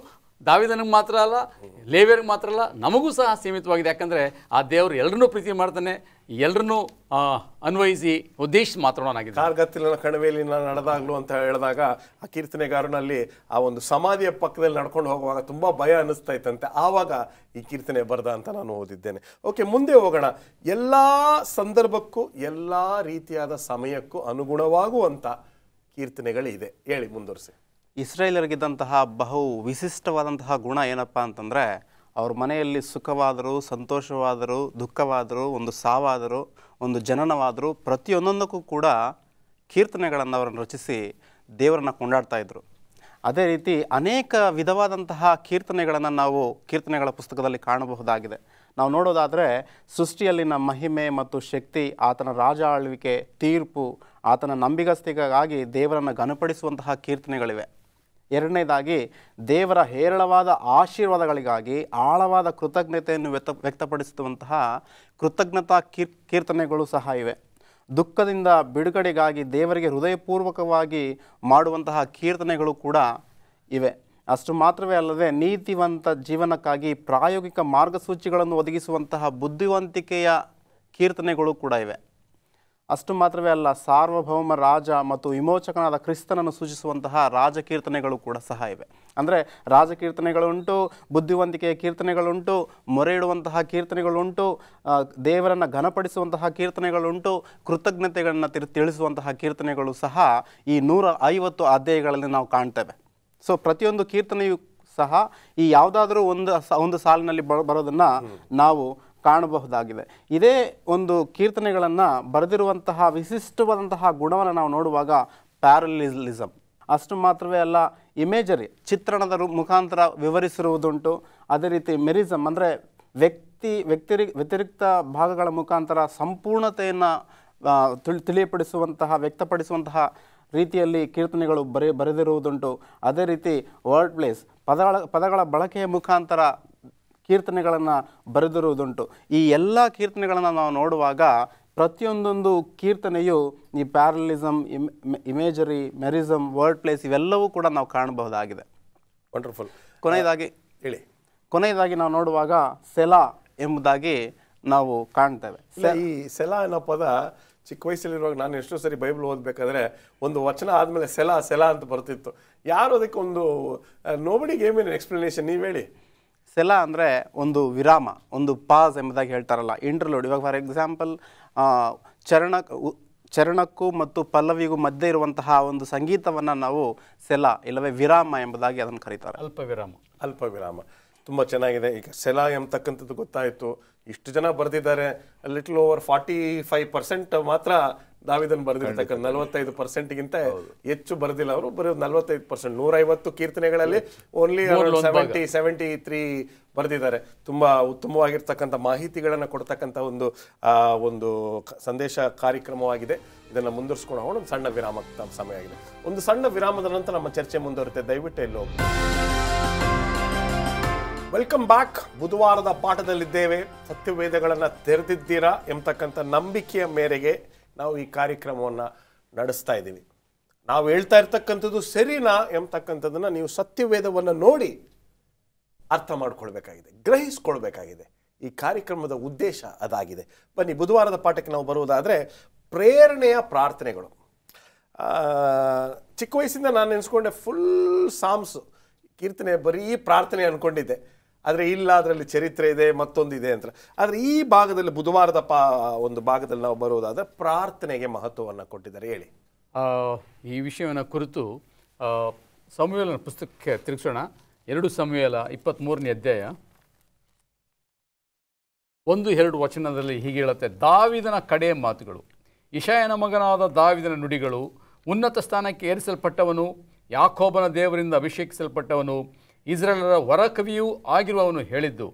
ದಾವಿದನಿಗೆ ಮಾತ್ರ ಅಲ್ಲ, ಲೇವಿಯರಿಗೆ ಮಾತ್ರ ಅಲ್ಲ, ನಮಗೂ ಸಹ ಸೀಮಿತವಾಗಿದೆ. ಯಾಕಂದರೆ ಆ ದೇವರು ಎಲ್ಲರನ್ನೂ ಪ್ರೀತಿ ಮಾಡ್ತಾನೆ, ಎಲ್ಲರನ್ನೂ ಅನ್ವಯಿಸಿ ಉದ್ದೇಶ ಮಾತ್ರನಾಗಿದೆ. ಕಾರ್ಗತ್ತಿಲಿನ ಕಣಿವೆಯಲ್ಲಿ ನಾನು ನಡೆದಾಗ್ಲು ಅಂತ ಹೇಳಿದಾಗ ಆ ಕೀರ್ತನೆಗಾರನಲ್ಲಿ ಆ ಒಂದು ಸಮಾಧಿಯ ಪಕ್ಕದಲ್ಲಿ ನಡ್ಕೊಂಡು ಹೋಗುವಾಗ ತುಂಬ ಭಯ ಅನ್ನಿಸ್ತಾ ಇತ್ತಂತೆ. ಆವಾಗ ಈ ಕೀರ್ತನೆ ಬರೆದ ಅಂತ ನಾನು ಓದಿದ್ದೇನೆ. ಓಕೆ, ಮುಂದೆ ಹೋಗೋಣ. ಎಲ್ಲ ಸಂದರ್ಭಕ್ಕೂ ಎಲ್ಲ ರೀತಿಯಾದ ಸಮಯಕ್ಕೂ ಅನುಗುಣವಾಗುವಂಥ ಕೀರ್ತನೆಗಳಿದೆ. ಹೇಳಿ, ಮುಂದುವರಿಸಿ. ಇಸ್ರೇಲರಿಗಿದ್ದಂತಹ ಬಹು ವಿಶಿಷ್ಟವಾದಂತಹ ಗುಣ ಏನಪ್ಪ ಅಂತಂದರೆ, ಅವ್ರ ಮನೆಯಲ್ಲಿ ಸುಖವಾದರೂ, ಸಂತೋಷವಾದರೂ, ದುಃಖವಾದರೂ, ಒಂದು ಸಾವಾದರೂ, ಒಂದು ಜನನವಾದರೂ ಪ್ರತಿಯೊಂದಕ್ಕೂ ಕೂಡ ಕೀರ್ತನೆಗಳನ್ನು ಅವರನ್ನು ರಚಿಸಿ ದೇವರನ್ನು ಕೊಂಡಾಡ್ತಾಯಿದ್ರು. ಅದೇ ರೀತಿ ಅನೇಕ ವಿಧವಾದಂತಹ ಕೀರ್ತನೆಗಳನ್ನು ನಾವು ಕೀರ್ತನೆಗಳ ಪುಸ್ತಕದಲ್ಲಿ ಕಾಣಬಹುದಾಗಿದೆ. ನಾವು ನೋಡೋದಾದರೆ ಸೃಷ್ಟಿಯಲ್ಲಿನ ಮಹಿಮೆ ಮತ್ತು ಶಕ್ತಿ, ಆತನ ರಾಜ ಆಳ್ವಿಕೆ, ತೀರ್ಪು, ಆತನ ನಂಬಿಗಸ್ತಿಗಾಗಿ ದೇವರನ್ನು ಘನಪಡಿಸುವಂತಹ ಕೀರ್ತನೆಗಳಿವೆ. ಎರಡನೇದಾಗಿ ದೇವರ ಹೇರಳವಾದ ಆಶೀರ್ವಾದಗಳಿಗಾಗಿ ಆಳವಾದ ಕೃತಜ್ಞತೆಯನ್ನು ವ್ಯಕ್ತಪಡಿಸುವಂತಹ ಕೃತಜ್ಞತಾ ಕೀರ್ತನೆಗಳು ಸಹ ಇವೆ. ದುಃಖದಿಂದ ಬಿಡುಗಡೆಗಾಗಿ ದೇವರಿಗೆ ಹೃದಯಪೂರ್ವಕವಾಗಿ ಮಾಡುವಂತಹ ಕೀರ್ತನೆಗಳು ಕೂಡ ಇವೆ. ಅಷ್ಟು ಮಾತ್ರವೇ ಅಲ್ಲದೆ ನೀತಿವಂತ ಜೀವನಕ್ಕಾಗಿ ಪ್ರಾಯೋಗಿಕ ಮಾರ್ಗಸೂಚಿಗಳನ್ನು ಒದಗಿಸುವಂತಹ ಬುದ್ಧಿವಂತಿಕೆಯ ಕೀರ್ತನೆಗಳು ಕೂಡ ಇವೆ. ಅಷ್ಟು ಮಾತ್ರವೇ ಅಲ್ಲ, ಸಾರ್ವಭೌಮ ರಾಜ ಮತ್ತು ವಿಮೋಚಕನಾದ ಕ್ರಿಸ್ತನನ್ನು ಸೂಚಿಸುವಂತಹ ರಾಜಕೀರ್ತನೆಗಳು ಕೂಡ ಸಹ ಇವೆ. ಅಂದರೆ ರಾಜಕೀರ್ತನೆಗಳುಂಟು, ಬುದ್ಧಿವಂತಿಕೆಯ ಕೀರ್ತನೆಗಳುಂಟು, ಮೊರೆ ಇಡುವಂತಹ ಕೀರ್ತನೆಗಳುಂಟು, ದೇವರನ್ನು ಘನಪಡಿಸುವಂತಹ ಕೀರ್ತನೆಗಳುಂಟು, ಕೃತಜ್ಞತೆಗಳನ್ನು ತಿಳಿಸುವಂತಹ ಕೀರ್ತನೆಗಳು ಸಹ ಈ 150 ಅಧ್ಯಾಯಗಳಲ್ಲಿ ನಾವು ಕಾಣ್ತೇವೆ. ಸೊ ಪ್ರತಿಯೊಂದು ಕೀರ್ತನೆಯು ಸಹ ಈ ಯಾವುದಾದ್ರೂ ಒಂದು ಸಾಲಿನಲ್ಲಿ ಬರೋದನ್ನು ನಾವು ಕಾಣಬಹುದಾಗಿದೆ. ಇದೇ ಒಂದು ಕೀರ್ತನೆಗಳನ್ನು ಬರೆದಿರುವಂತಹ ವಿಶಿಷ್ಟವಾದಂತಹ ಗುಣವನ್ನು ನಾವು ನೋಡುವಾಗ ಪ್ಯಾರಲಿಸಮ್. ಅಷ್ಟು ಮಾತ್ರವೇ ಅಲ್ಲ, ಇಮೇಜರಿ, ಚಿತ್ರಣದ ಮುಖಾಂತರ ವಿವರಿಸಿರುವುದುಂಟು. ಅದೇ ರೀತಿ ಮೆರಿಸಮ್ ಅಂದರೆ ವ್ಯತಿರಿಕ್ತ ಭಾಗಗಳ ಮುಖಾಂತರ ಸಂಪೂರ್ಣತೆಯನ್ನು ವ್ಯಕ್ತಪಡಿಸುವಂತಹ ರೀತಿಯಲ್ಲಿ ಕೀರ್ತನೆಗಳು ಬರೆದಿರುವುದುಂಟು. ಅದೇ ರೀತಿ ವರ್ಡ್ ಪ್ಲೇಸ್, ಪದಗಳ ಬಳಕೆಯ ಮುಖಾಂತರ ಕೀರ್ತನೆಗಳನ್ನು ಬರೆದಿರುವುದುಂಟು. ಈ ಎಲ್ಲ ಕೀರ್ತನೆಗಳನ್ನು ನಾವು ನೋಡುವಾಗ ಪ್ರತಿಯೊಂದೊಂದು ಕೀರ್ತನೆಯು ಈ ಪ್ಯಾರಲಿಸಮ್, ಇಮೇಜರಿ, ಮೆರಿಸಮ್, ವರ್ಡ್ ಪ್ಲೇಸ್ ಇವೆಲ್ಲವೂ ಕೂಡ ನಾವು ಕಾಣಬಹುದಾಗಿದೆ. ವಂಡರ್ಫುಲ್. ಕೊನೆಯದಾಗಿ ಹೇಳಿ. ನಾವು ನೋಡುವಾಗ ಸೆಲಾ ಎಂಬುದಾಗಿ ನಾವು ಕಾಣ್ತೇವೆ. ಈ ಸೆಲಾ ಅನ್ನೋ ಪದ ಚಿಕ್ಕ ವಯಸ್ಸಲ್ಲಿರುವಾಗ ನಾನು ಎಷ್ಟೋ ಸರಿ ಬೈಬಲ್ ಓದಬೇಕಾದ್ರೆ ಒಂದು ವಚನ ಆದಮೇಲೆ ಸೆಲಾ ಸೆಲಾ ಅಂತ ಬರ್ತಿತ್ತು. ಯಾರು ಅದಕ್ಕೆ ಒಂದು ನೋಬಡಿ ಗೇವ್ ಮಿ ಎಕ್ಸ್ಪ್ಲನೇಷನ್, ನೀವು ಹೇಳಿ. ಸೆಲಾ ಅಂದರೆ ಒಂದು ವಿರಾಮ, ಒಂದು ಪಾಸ್ ಎಂಬುದಾಗಿ ಹೇಳ್ತಾರಲ್ಲ, ಇಂಟರ್ಲೂಡ್. ಇವಾಗ ಫಾರ್ ಎಕ್ಸಾಂಪಲ್ ಚರಣಕ್ಕೂ ಮತ್ತು ಪಲ್ಲವಿಗೂ ಮಧ್ಯೆ ಇರುವಂತಹ ಒಂದು ಸಂಗೀತವನ್ನು ನಾವು ಸೆಲಾ ಇಲ್ಲವೇ ವಿರಾಮ ಎಂಬುದಾಗಿ ಅದನ್ನು ಕರೀತಾರೆ. ಅಲ್ಪ ವಿರಾಮ. ತುಂಬ ಚೆನ್ನಾಗಿದೆ. ಈಗ ಸೆಲಾ ಎಂಬತಕ್ಕಂಥದ್ದು ಗೊತ್ತಾಯಿತು. ಇಷ್ಟು ಜನ ಬರೆದಿದ್ದಾರೆ. ಲಿಟ್ಲ್ ಓವರ್ 45% ಮಾತ್ರ ದಾವಿದನ್ ಬರೆದಿರ್ತಕ್ಕಂಥ, 45%ಗಿಂತ ಹೆಚ್ಚು ಬರೆದಿಲ್ಲ ಅವರು. ಬರೀ 45%, 150 ಕೀರ್ತನೆಗಳಲ್ಲಿ ಓನ್ಲಿ 73 ಬರೆದಿದ್ದಾರೆ. ತುಂಬ ಉತ್ತಮವಾಗಿರ್ತಕ್ಕಂಥ ಮಾಹಿತಿಗಳನ್ನು ಕೊಡ್ತಕ್ಕಂಥ ಒಂದು ಸಂದೇಶ ಕಾರ್ಯಕ್ರಮವಾಗಿದೆ. ಇದನ್ನು ಮುಂದುವರಿಸ್ಕೊಂಡು ಹೋಗೋಣ. ಒಂದು ಸಣ್ಣ ವಿರಾಮಕ್ಕೆ ಸಮಯ ಆಗಿದೆ. ಒಂದು ಸಣ್ಣ ವಿರಾಮದ ನಂತರ ನಮ್ಮ ಚರ್ಚೆ ಮುಂದುವರುತ್ತೆ. ದಯವಿಟ್ಟು ಎಲ್ಲೋ ವೆಲ್ಕಮ್ ಬ್ಯಾಕ್. ಬುಧವಾರದ ಪಾಠದಲ್ಲಿದ್ದೇವೆ. ಸತ್ಯವೇದಗಳನ್ನು ತೆರೆದಿದ್ದೀರಾ ಎಂಬತಕ್ಕಂಥ ನಂಬಿಕೆಯ ಮೇರೆಗೆ ನಾವು ಈ ಕಾರ್ಯಕ್ರಮವನ್ನು ನಡೆಸ್ತಾ ಇದ್ದೀವಿ. ನಾವು ಹೇಳ್ತಾ ಇರ್ತಕ್ಕಂಥದ್ದು ಸರಿನಾ ಎಂಬತಕ್ಕಂಥದ್ದನ್ನು ನೀವು ಸತ್ಯವೇದವನ್ನು ನೋಡಿ ಅರ್ಥ ಮಾಡ್ಕೊಳ್ಬೇಕಾಗಿದೆ, ಗ್ರಹಿಸ್ಕೊಳ್ಬೇಕಾಗಿದೆ. ಈ ಕಾರ್ಯಕ್ರಮದ ಉದ್ದೇಶ ಅದಾಗಿದೆ. ಬನ್ನಿ, ಬುಧವಾರದ ಪಾಠಕ್ಕೆ ನಾವು ಬರುವುದಾದರೆ ಪ್ರೇರಣೆಯ ಪ್ರಾರ್ಥನೆಗಳು. ಚಿಕ್ಕ ವಯಸ್ಸಿಂದ ನಾನು ನೆನೆಸ್ಕೊಂಡೆ ಫುಲ್ ಸಾಮ್ಸ್, ಕೀರ್ತನೆ ಬರೀ ಪ್ರಾರ್ಥನೆ ಅಂದ್ಕೊಂಡಿದ್ದೆ. ಆದರೆ ಇಲ್ಲ, ಅದರಲ್ಲಿ ಚರಿತ್ರೆ ಇದೆ, ಮತ್ತೊಂದಿದೆ ಅಂತ. ಆದರೆ ಈ ಭಾಗದಲ್ಲಿ ಬುಧವಾರದ ಒಂದು ಭಾಗದಲ್ಲಿ ನಾವು ಬರುವುದಾದರೆ ಪ್ರಾರ್ಥನೆಗೆ ಮಹತ್ವವನ್ನು ಕೊಟ್ಟಿದ್ದಾರೆ. ಹೇಳಿ. ಈ ವಿಷಯವನ್ನು ಕುರಿತು ಸಮುವೇಲನ ಪುಸ್ತಕಕ್ಕೆ ತಿರುಗಿಸೋಣ. 2 ಸಮುವೇಲ 23ನೇ ಅಧ್ಯಾಯ 1-2 ವಚನದಲ್ಲಿ ಹೀಗೆ ಹೇಳುತ್ತೆ: ದಾವಿದನ ಕಡೆಯ ಮಾತುಗಳು, ಇಷಯನ ಮಗನಾದ ದಾವಿದನ ನುಡಿಗಳು, ಉನ್ನತ ಸ್ಥಾನಕ್ಕೆ ಏರಿಸಲ್ಪಟ್ಟವನು, ಯಾಕೋಬನ ದೇವರಿಂದ ಅಭಿಷೇಕಿಸಲ್ಪಟ್ಟವನು, ಇಸ್ರಾಯೇಲರ ವರಕವಿಯೂ ಆಗಿರುವವನು ಹೇಳಿದ್ದು,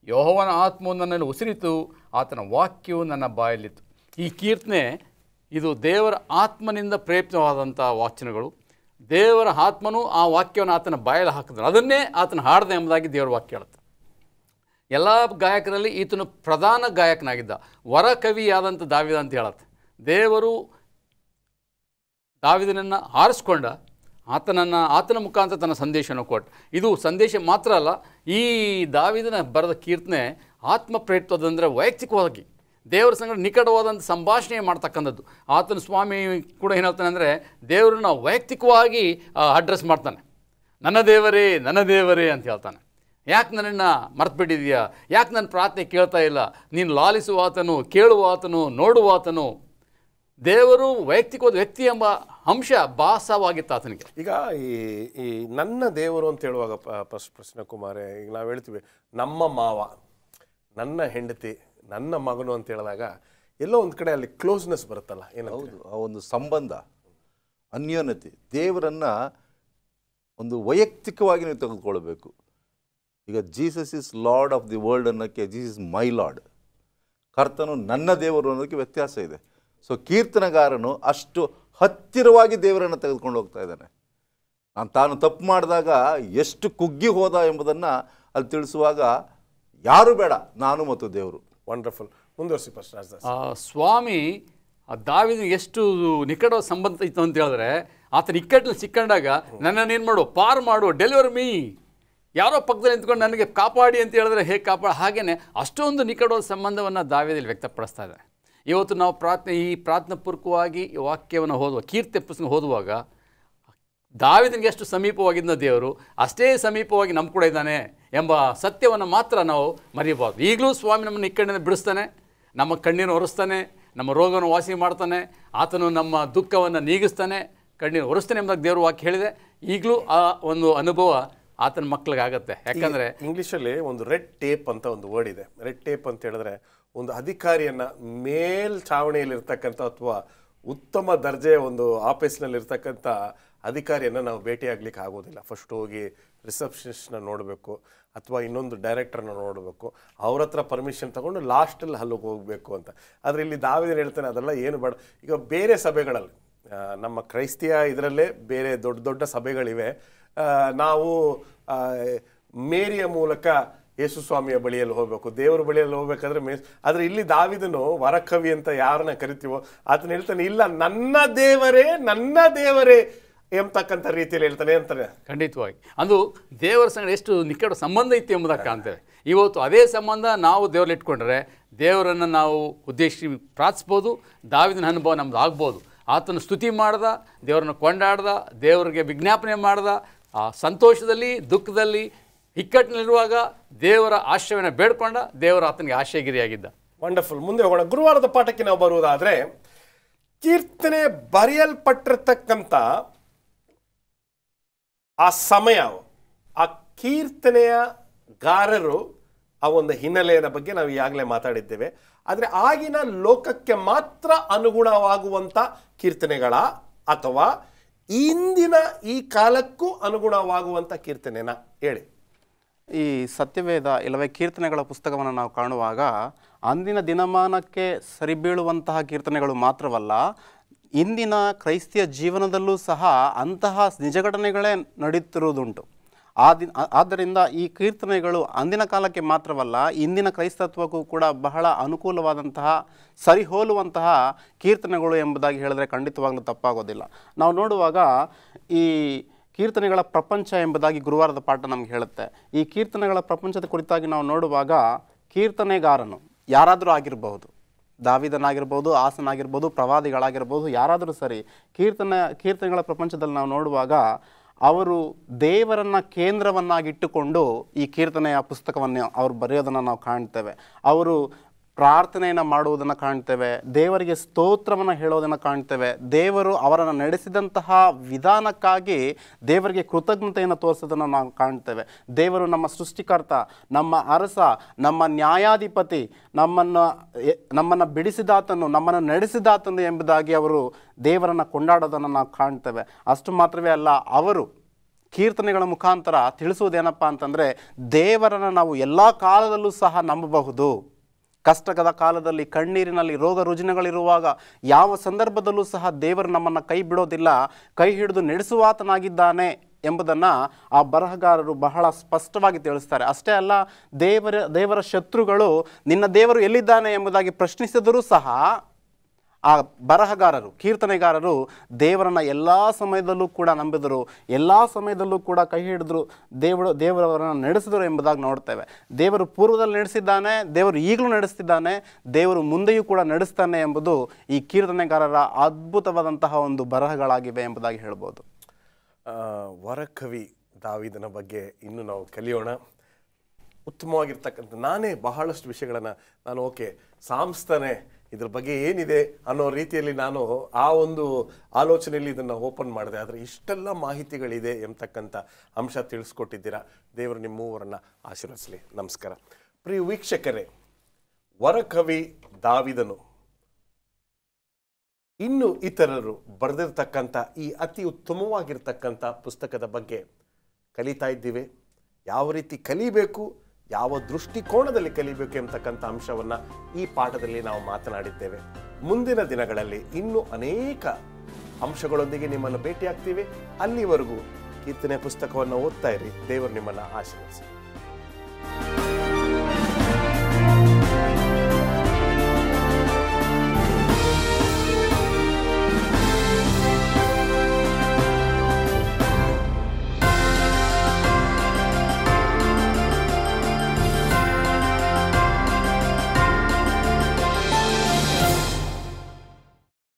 ಯೆಹೋವನ ಆತ್ಮವು ನನ್ನಲ್ಲಿ ಉಸಿರಿತು, ಆತನ ವಾಕ್ಯವು ನನ್ನ ಬಾಯಲ್ಲಿತ್ತು. ಈ ಕೀರ್ತನೆ ಇದು ದೇವರ ಆತ್ಮನಿಂದ ಪ್ರೇರಿತವಾದಂಥ ವಾಚನಗಳು. ದೇವರ ಆತ್ಮನು ಆ ವಾಕ್ಯವನ್ನು ಆತನ ಬಾಯಲ್ಲಿ ಹಾಕಿದ್ರು, ಅದನ್ನೇ ಆತನ ಹಾಡಿದೆ ಎಂಬುದಾಗಿ ದೇವರ ವಾಕ್ಯ ಹೇಳುತ್ತೆ. ಎಲ್ಲ ಗಾಯಕರಲ್ಲಿ ಈತನು ಪ್ರಧಾನ ಗಾಯಕನಾಗಿದ್ದ, ವರಕವಿಯಾದಂಥ ದಾವಿದ ಅಂತ ಹೇಳುತ್ತೆ. ದೇವರು ದಾವಿದನನ್ನು ಆರಿಸ್ಕೊಂಡ, ಆತನ ಮುಖಾಂತರ ತನ್ನ ಸಂದೇಶವನ್ನು ಕೊಟ್ಟು. ಇದು ಸಂದೇಶ ಮಾತ್ರ ಅಲ್ಲ, ಈ ದಾವಿದನ ಬರೆದ ಕೀರ್ತನೆ ಆತ್ಮ ಪ್ರೇರಿತವಾದಂದರೆ ವೈಯಕ್ತಿಕವಾಗಿ ದೇವರ ಸಂಗಡ ನಿಕಟವಾದಂಥ ಸಂಭಾಷಣೆ ಮಾಡ್ತಕ್ಕಂಥದ್ದು. ಆತನ ಸ್ವಾಮಿ ಕೂಡ ಏನು ಹೇಳ್ತಾನೆ ಅಂದರೆ, ದೇವರನ್ನ ವೈಯಕ್ತಿಕವಾಗಿ ಅಡ್ರೆಸ್ ಮಾಡ್ತಾನೆ. ನನ್ನ ದೇವರೇ, ನನ್ನ ದೇವರೇ ಅಂತ ಹೇಳ್ತಾನೆ. ಯಾಕೆ ನನ್ನನ್ನು ಮರೆತುಬಿಟ್ಟಿದೆಯಾ? ಯಾಕೆ ನನ್ನ ಪ್ರಾರ್ಥನೆ ಕೇಳ್ತಾ ಇಲ್ಲ? ನೀನು ಲಾಲಿಸುವ ಆತನು, ಕೇಳುವ ಆತನು, ನೋಡುವ ಆತನು. ದೇವರು ವೈಯಕ್ತಿಕವಾದ ವ್ಯಕ್ತಿ ಎಂಬ ಅಂಶ ಭಾಸವಾಗಿತ್ತು ಆತನಿಗೆ. ಈಗ ಈ ನನ್ನ ದೇವರು ಅಂತ ಹೇಳುವಾಗ ಪ್ರಶ್ನೆ ಕುಮಾರೇ, ಈಗ ನಾವು ಹೇಳ್ತೀವಿ ನಮ್ಮ ಮಾವ, ನನ್ನ ಹೆಂಡತಿ, ನನ್ನ ಮಗನು ಅಂತ ಹೇಳಿದಾಗ ಎಲ್ಲೋ ಒಂದು ಕಡೆ ಅಲ್ಲಿ ಕ್ಲೋಸ್ನೆಸ್ ಬರುತ್ತಲ್ಲ. ಹೌದು, ಆ ಒಂದು ಸಂಬಂಧ, ಅನ್ಯೋನ್ಯತೆ. ದೇವರನ್ನು ಒಂದು ವೈಯಕ್ತಿಕವಾಗಿ ನೀವು ತೆಗೆದುಕೊಳ್ಬೇಕು. ಈಗ Jesus is Lord of the world ಅನ್ನೋಕ್ಕೆ ಜೀಸಸ್ ಮೈ ಲಾರ್ಡ್, ಕರ್ತನು ನನ್ನ ದೇವರು ಅನ್ನೋದಕ್ಕೆ ವ್ಯತ್ಯಾಸ ಇದೆ. ಸೊ ಕೀರ್ತನಗಾರನು ಅಷ್ಟು ಹತ್ತಿರವಾಗಿ ದೇವರನ್ನು ತೆಗೆದುಕೊಂಡು ಹೋಗ್ತಾ ಇದ್ದಾನೆ. ತಾನು ತಪ್ಪು ಮಾಡಿದಾಗ ಎಷ್ಟು ಕುಗ್ಗಿ ಹೋದ ಎಂಬುದನ್ನು ಅಲ್ಲಿ ತಿಳಿಸುವಾಗ ಯಾರು ಬೇಡ, ನಾನು ಮತ್ತು ದೇವರು. ವಂಡರ್ಫುಲ್. ಮುಂದುವರಿಸಿ ಸ್ವಾಮಿ ದಾವಿದ ಎಷ್ಟು ನಿಕಟ ಸಂಬಂಧ ಇತ್ತು ಅಂತ ಹೇಳಿದ್ರೆ, ಆತನ ಇಕ್ಕಟ್ಟಲ್ಲಿ ಸಿಕ್ಕಂಡಾಗ ನನ್ನನ್ನು ಏನು ಮಾಡು, ಪಾರು ಮಾಡು, ಡೆಲಿವರ್ ಮೀ, ಯಾರೋ ಪಕ್ಕದಲ್ಲಿ ನಿಂತ್ಕೊಂಡು ನನಗೆ ಕಾಪಾಡಿ ಅಂತ ಹೇಳಿದ್ರೆ ಹೇಗೆ ಹಾಗೇನೆ ಅಷ್ಟೊಂದು ನಿಕಟವಾದ ಸಂಬಂಧವನ್ನು ದಾವಿದಲ್ಲಿ ವ್ಯಕ್ತಪಡಿಸ್ತಾ ಇದೆ. ಇವತ್ತು ನಾವು ಈ ಪ್ರಾರ್ಥನಾಪೂರ್ವಕವಾಗಿ ವಾಕ್ಯವನ್ನು ಓದುವ, ಕೀರ್ತಿ ಪುಸ್ತಕ ಓದುವಾಗ ದಾವಿದನಿಗೆ ಎಷ್ಟು ಸಮೀಪವಾಗಿದ್ದ ದೇವರು ಅಷ್ಟೇ ಸಮೀಪವಾಗಿ ನಮ್ಮ ಕೂಡ ಇದ್ದಾನೆ ಎಂಬ ಸತ್ಯವನ್ನು ಮಾತ್ರ ನಾವು ಮರೆಯಬಾರ್ದು. ಈಗಲೂ ಸ್ವಾಮಿ ನಮ್ಮನ್ನು ಇಕ್ಕಣ್ಣಿಂದ ಬಿಡಿಸ್ತಾನೆ, ನಮ್ಮ ಕಣ್ಣೀರು ಒರೆಸ್ತಾನೆ, ನಮ್ಮ ರೋಗವನ್ನು ವಾಸಿ ಮಾಡ್ತಾನೆ, ಆತನು ನಮ್ಮ ದುಃಖವನ್ನು ನೀಗಿಸ್ತಾನೆ, ಕಣ್ಣೀರು ಒರೆಸ್ತಾನೆ ಎಂಬುದಾಗಿ ದೇವರು ವಾಕ್ಯ ಹೇಳಿದೆ. ಈಗಲೂ ಆ ಒಂದು ಅನುಭವ ಆತನ ಮಕ್ಕಳಿಗಾಗತ್ತೆ. ಯಾಕಂದರೆ ಇಂಗ್ಲೀಷಲ್ಲಿ ಒಂದು ರೆಡ್ ಟೇಪ್ ಅಂತ ಒಂದು ವರ್ಡ್ ಇದೆ. ರೆಡ್ ಟೇಪ್ ಅಂತ ಹೇಳಿದ್ರೆ ಒಂದು ಅಧಿಕಾರಿಯನ್ನು ಮೇಲ್ಛಾವಣಿಯಲ್ಲಿರ್ತಕ್ಕಂಥ ಅಥವಾ ಉತ್ತಮ ದರ್ಜೆಯ ಒಂದು ಆಫೀಸ್ನಲ್ಲಿರ್ತಕ್ಕಂಥ ಅಧಿಕಾರಿಯನ್ನು ನಾವು ಭೇಟಿಯಾಗಲಿಕ್ಕೆ ಆಗೋದಿಲ್ಲ. ಫಸ್ಟ್ ಹೋಗಿ ರಿಸೆಪ್ಷನಿಸ್ಟ್ನ ನೋಡಬೇಕು ಅಥವಾ ಇನ್ನೊಂದು ಡೈರೆಕ್ಟರ್ನ ನೋಡಬೇಕು, ಅವ್ರ ಹತ್ರ ಪರ್ಮಿಷನ್ ತೊಗೊಂಡು ಲಾಸ್ಟಲ್ಲಿ ಅಲ್ಲಿಗೆ ಹೋಗಬೇಕು ಅಂತ. ಆದರೆ ಇಲ್ಲಿ ದಾವಿದನು ಹೇಳ್ತಾನೆ ಅದೆಲ್ಲ ಏನು ಬೇಡ. ಈಗ ಬೇರೆ ಸಭೆಗಳಲ್ಲಿ, ನಮ್ಮ ಕ್ರೈಸ್ತಿಯ ಇದರಲ್ಲೇ ಬೇರೆ ದೊಡ್ಡ ದೊಡ್ಡ ಸಭೆಗಳಿವೆ. ನಾವು ಮೇರಿಯ ಮೂಲಕ ಯೇಸು ಸ್ವಾಮಿಯ ಬಳಿಯಲ್ಲಿ ಹೋಗ್ಬೇಕು, ದೇವರ ಬಳಿಯಲ್ಲಿ ಹೋಗ್ಬೇಕಾದ್ರೆ ಆದ್ರೆ ಇಲ್ಲಿ ದಾವಿದನು ವರಕವಿ ಅಂತ ಯಾರನ್ನ ಕರಿತೀವೋ ಆತನ ಹೇಳ್ತಾನೆ, ಇಲ್ಲ ನನ್ನ ದೇವರೇ ಎಂಬತಕ್ಕಂಥ ರೀತಿಯಲ್ಲಿ ಹೇಳ್ತಾನೆ ಅಂತಾನೆ. ಖಂಡಿತವಾಗಿ ಅದು ದೇವರ ಸಂಗಡ ಎಷ್ಟು ನಿಕಟ ಸಂಬಂಧ ಇತ್ತು ಎಂಬುದಕ್ಕೆ ಕಾಣ್ತೇವೆ. ಇವತ್ತು ಅದೇ ಸಂಬಂಧ ನಾವು ದೇವರಲ್ಲಿ ಇಟ್ಕೊಂಡ್ರೆ ದೇವರನ್ನು ನಾವು ಉದ್ದೇಶಿಸಿ ಪ್ರಾರ್ಥಿಸ್ಬೋದು. ದಾವಿದನ ಅನುಭವ ನಮ್ದು ಆಗ್ಬೋದು. ಆತನ ಸ್ತುತಿ ಮಾಡ್ದ, ದೇವರನ್ನು ಕೊಂಡಾಡ್ದ, ದೇವರಿಗೆ ವಿಜ್ಞಾಪನೆ ಮಾಡ್ದ, ಆ ಸಂತೋಷದಲ್ಲಿ ದುಃಖದಲ್ಲಿ ಇಕ್ಕಟ್ಟಿನಲ್ಲಿರುವಾಗ ದೇವರ ಆಶ್ರಯವನ್ನು ಬೇಡ್ಕೊಂಡ, ದೇವರ ಆತನಿಗೆ ಆಶ್ರಯಗಿರಿಯಾಗಿದ್ದ. ವಂಡರ್ಫುಲ್. ಮುಂದೆ ಹೋಗೋಣ. ಗುರುವಾರದ ಪಾಠಕ್ಕೆ ನಾವು ಬರುವುದಾದ್ರೆ, ಕೀರ್ತನೆ ಬರೆಯಲ್ಪಟ್ಟಿರ್ತಕ್ಕಂಥ ಆ ಸಮಯ, ಆ ಕೀರ್ತನೆಯ ಗಾರರು, ಆ ಒಂದು ಹಿನ್ನೆಲೆಯ ಬಗ್ಗೆ ನಾವು ಈಗಾಗಲೇ ಮಾತಾಡಿದ್ದೇವೆ. ಆದರೆ ಆಗಿನ ಲೋಕಕ್ಕೆ ಮಾತ್ರ ಅನುಗುಣವಾಗುವಂಥ ಕೀರ್ತನೆಗಳ ಅಥವಾ ಇಂದಿನ ಈ ಕಾಲಕ್ಕೂ ಅನುಗುಣವಾಗುವಂಥ ಕೀರ್ತನೆನ ಹೇಳಿ. ಈ ಸತ್ಯವೇದ ಇಲ್ಲವೇ ಕೀರ್ತನೆಗಳ ಪುಸ್ತಕವನ್ನು ನಾವು ಕಾಣುವಾಗ ಅಂದಿನ ದಿನಮಾನಕ್ಕೆ ಸರಿಬೀಳುವಂತಹ ಕೀರ್ತನೆಗಳು ಮಾತ್ರವಲ್ಲ, ಇಂದಿನ ಕ್ರೈಸ್ತಿಯ ಜೀವನದಲ್ಲೂ ಸಹ ಅಂತಹ ನಿಜ ಘಟನೆಗಳೇ ನಡೆಯುತ್ತಿರುವುದುಂಟು. ಆದ್ದರಿಂದ ಈ ಕೀರ್ತನೆಗಳು ಅಂದಿನ ಕಾಲಕ್ಕೆ ಮಾತ್ರವಲ್ಲ, ಇಂದಿನ ಕ್ರೈಸ್ತತ್ವಕ್ಕೂ ಕೂಡ ಬಹಳ ಅನುಕೂಲವಾದಂತಹ, ಸರಿಹೋಲುವಂತಹ ಕೀರ್ತನೆಗಳು ಎಂಬುದಾಗಿ ಹೇಳಿದ್ರೆ ಖಂಡಿತವಾಗ್ಲೂ ತಪ್ಪಾಗೋದಿಲ್ಲ. ನಾವು ನೋಡುವಾಗ ಈ ಕೀರ್ತನೆಗಳ ಪ್ರಪಂಚ ಎಂಬುದಾಗಿ ಗುರುವಾರದ ಪಾಠ ನಮ್ಗೆ ಹೇಳುತ್ತೆ. ಈ ಕೀರ್ತನೆಗಳ ಪ್ರಪಂಚದ ಕುರಿತಾಗಿ ನಾವು ನೋಡುವಾಗ ಕೀರ್ತನೆಗಾರನು ಯಾರಾದರೂ ಆಗಿರಬಹುದು, ದಾವಿದನಾಗಿರ್ಬೋದು, ಆಸನಾಗಿರ್ಬೋದು, ಪ್ರವಾದಿಗಳಾಗಿರ್ಬೋದು, ಯಾರಾದರೂ ಸರಿ, ಕೀರ್ತನೆಗಳ ಪ್ರಪಂಚದಲ್ಲಿ ನಾವು ನೋಡುವಾಗ ಅವರು ದೇವರನ್ನು ಕೇಂದ್ರವನ್ನಾಗಿಟ್ಟುಕೊಂಡು ಈ ಕೀರ್ತನೆಯ ಪುಸ್ತಕವನ್ನು ಅವರು ಬರೆಯೋದನ್ನು ನಾವು ಕಾಣ್ತೇವೆ. ಅವರು ಪ್ರಾರ್ಥನೆಯನ್ನು ಮಾಡುವುದನ್ನು ಕಾಣ್ತೇವೆ, ದೇವರಿಗೆ ಸ್ತೋತ್ರವನ್ನು ಹೇಳೋದನ್ನು ಕಾಣ್ತೇವೆ. ದೇವರು ಅವರನ್ನು ನಡೆಸಿದಂತಹ ವಿಧಾನಕ್ಕಾಗಿ ದೇವರಿಗೆ ಕೃತಜ್ಞತೆಯನ್ನು ತೋರಿಸೋದನ್ನು ನಾವು ಕಾಣ್ತೇವೆ. ದೇವರು ನಮ್ಮ ಸೃಷ್ಟಿಕರ್ತ, ನಮ್ಮ ಅರಸ, ನಮ್ಮ ನ್ಯಾಯಾಧಿಪತಿ, ನಮ್ಮನ್ನು ಬಿಡಿಸಿದಾತನು, ನಮ್ಮನ್ನು ನಡೆಸಿದಾತನು ಎಂಬುದಾಗಿ ಅವರು ದೇವರನ್ನು ಕೊಂಡಾಡೋದನ್ನು ನಾವು ಕಾಣ್ತೇವೆ. ಅಷ್ಟು ಮಾತ್ರವೇ ಅಲ್ಲ, ಅವರು ಕೀರ್ತನೆಗಳ ಮುಖಾಂತರ ತಿಳಿಸುವುದೇನಪ್ಪ ಅಂತಂದರೆ, ದೇವರನ್ನು ನಾವು ಎಲ್ಲ ಕಾಲದಲ್ಲೂ ಸಹ ನಂಬಬಹುದು. ಕಷ್ಟದ ಕಾಲದಲ್ಲಿ, ಕಣ್ಣೀರಿನಲ್ಲಿ, ರೋಗ ರುಜಿನಗಳಿರುವಾಗ, ಯಾವ ಸಂದರ್ಭದಲ್ಲೂ ಸಹ ದೇವರು ನಮ್ಮನ್ನು ಕೈ ಬಿಡೋದಿಲ್ಲ, ಕೈ ಹಿಡಿದು ನಡೆಸುವಾತನಾಗಿದ್ದಾನೆ ಎಂಬುದನ್ನು ಆ ಬರಹಗಾರರು ಬಹಳ ಸ್ಪಷ್ಟವಾಗಿ ತಿಳಿಸ್ತಾರೆ. ಅಷ್ಟೇ ಅಲ್ಲ, ದೇವರ ಶತ್ರುಗಳು ನಿನ್ನ ದೇವರು ಎಲ್ಲಿದ್ದಾನೆ ಎಂಬುದಾಗಿ ಪ್ರಶ್ನಿಸಿದರೂ ಸಹ ಆ ಬರಹಗಾರರು, ಕೀರ್ತನೆಗಾರರು ದೇವರನ್ನು ಎಲ್ಲ ಸಮಯದಲ್ಲೂ ಕೂಡ ನಂಬಿದರು, ಎಲ್ಲ ಸಮಯದಲ್ಲೂ ಕೂಡ ಕೈ ಹಿಡಿದ್ರು, ದೇವರವರನ್ನು ನಡೆಸಿದರು ಎಂಬುದಾಗಿ ನೋಡ್ತೇವೆ. ದೇವರು ಪೂರ್ವದಲ್ಲಿ ನಡೆಸಿದ್ದಾನೆ, ದೇವರು ಈಗಲೂ ನಡೆಸ್ತಿದ್ದಾನೆ, ದೇವರು ಮುಂದೆಯೂ ಕೂಡ ನಡೆಸ್ತಾನೆ ಎಂಬುದು ಈ ಕೀರ್ತನೆಗಾರರ ಅದ್ಭುತವಾದಂತಹ ಒಂದು ಬರಹಗಳಾಗಿವೆ ಎಂಬುದಾಗಿ ಹೇಳ್ಬೋದು. ವರಕವಿ ದಾವಿದನ ಬಗ್ಗೆ ಇನ್ನು ನಾವು ಕಲಿಯೋಣ. ಉತ್ತಮವಾಗಿರ್ತಕ್ಕಂಥ ನಾನೇ ಬಹಳಷ್ಟು ವಿಷಯಗಳನ್ನು ನಾನು ಸಾಂಸ್ಥಾನೆ ಇದ್ರ ಬಗ್ಗೆ ಏನಿದೆ ಅನ್ನೋ ರೀತಿಯಲ್ಲಿ ನಾನು ಆ ಒಂದು ಆಲೋಚನೆಯಲ್ಲಿ ಇದನ್ನು ಓಪನ್ ಮಾಡಿದೆ. ಆದರೆ ಇಷ್ಟೆಲ್ಲ ಮಾಹಿತಿಗಳಿದೆ ಎಂಬತಕ್ಕಂಥ ಅಂಶ ತಿಳಿಸ್ಕೊಟ್ಟಿದ್ದೀರಾ. ದೇವರು ನಿಮ್ಮ ಮೂವರನ್ನು ಆಶೀರ್ವದಿಸಲಿ. ನಮಸ್ಕಾರ. ಪ್ರಿಯ ವೀಕ್ಷಕರೇ, ವರಕವಿ ದಾವಿದನು ಇನ್ನು ಇತರರು ಬರೆದಿರ್ತಕ್ಕಂಥ ಈ ಅತಿ ಉತ್ತಮವಾಗಿರ್ತಕ್ಕಂಥ ಪುಸ್ತಕದ ಬಗ್ಗೆ ಕಲಿತಾ ಇದ್ದೀವಿ. ಯಾವ ರೀತಿ ಕಲಿಬೇಕು, ಯಾವ ದೃಷ್ಟಿಕೋನದಲ್ಲಿ ಕಲಿಬೇಕು ಎಂಬತಕ್ಕಂಥ ಅಂಶವನ್ನು ಈ ಪಾಠದಲ್ಲಿ ನಾವು ಮಾತನಾಡಿದ್ದೇವೆ. ಮುಂದಿನ ದಿನಗಳಲ್ಲಿ ಇನ್ನೂ ಅನೇಕ ಅಂಶಗಳೊಂದಿಗೆ ನಿಮ್ಮನ್ನು ಭೇಟಿಯಾಗ್ತೀವಿ. ಅಲ್ಲಿವರೆಗೂ ಕೀರ್ತನೆ ಪುಸ್ತಕವನ್ನು ಓದ್ತಾ ಇರಿ. ದೇವರು ನಿಮ್ಮನ್ನು ಆಶೀರ್ವದಿಸಲಿ.